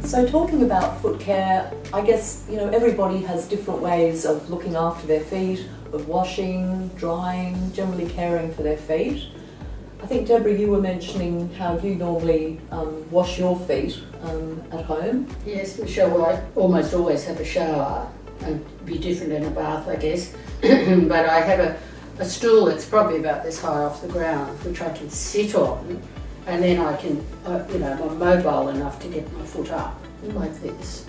So talking about foot care, I guess, everybody has different ways of looking after their feet, of washing, drying, generally caring for their feet. I think, Deborah, you were mentioning how you normally wash your feet at home. Yes, Michelle, well, I almost always have a shower. It'd be different in a bath, I guess. But I have a stool that's probably about this high off the ground, which I can sit on, and then I can, I'm mobile enough to get my foot up like this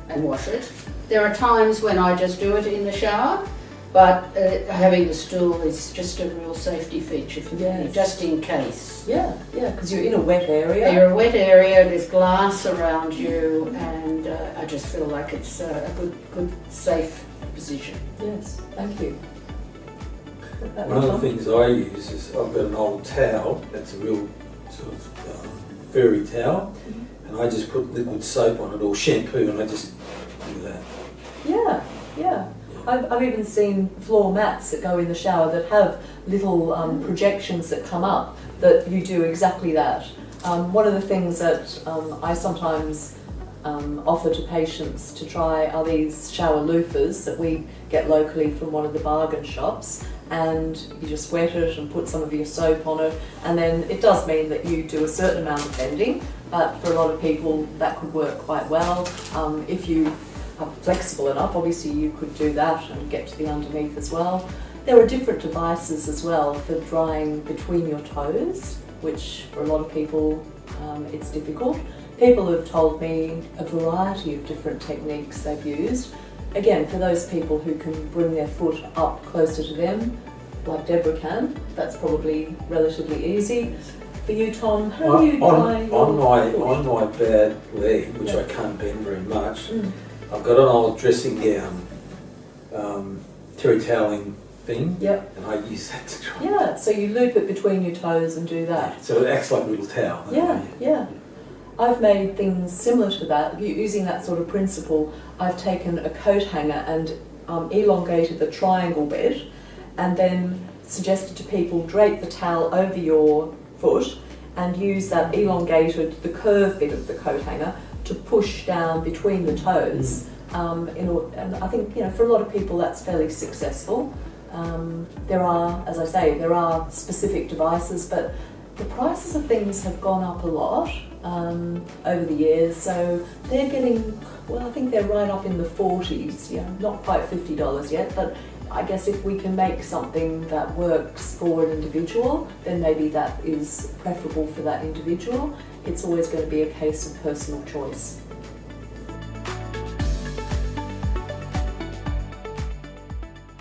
and wash it. There are times when I just do it in the shower, but having the stool is just a real safety feature for me, just in case. Yeah, because you're in a wet area. You're a wet area, there's glass around you, and I just feel like it's a good, safe position. Yes, thank you. One of the things I use is I've got an old towel that's a real sort of furry towel, and I just put liquid soap on it or shampoo, and I just do that. Yeah. I've even seen floor mats that go in the shower that have little projections that come up that you do exactly that. One of the things that I sometimes offer to patients to try are these shower loofahs that we get locally from one of the bargain shops, and you just wet it and put some of your soap on it, and then it does mean that you do a certain amount of bending, but for a lot of people that could work quite well. If you are flexible enough, obviously you could do that and get to the underneath as well. There are different devices as well for drying between your toes, which for a lot of people it's difficult. People have told me a variety of different techniques they've used. Again, for those people who can bring their foot up closer to them, like Deborah can, that's probably relatively easy. For you, Tom, how do you dry on your my bad leg, which I can't bend very much, I've got an old dressing gown, terry toweling thing, and I use that to dry. Yeah, so you loop it between your toes and do that. So it acts like a little towel. Yeah. I've made things similar to that. Using that sort of principle, I've taken a coat hanger and elongated the triangle bit, and then suggested to people drape the towel over your foot and use that elongated, the curved bit of the coat hanger to push down between the toes. And I think, for a lot of people that's fairly successful. There are specific devices, but the prices of things have gone up a lot over the years, so they're getting, I think they're right up in the 40s, not quite $50 yet, but I guess if we can make something that works for an individual, then maybe that is preferable for that individual. It's always going to be a case of personal choice.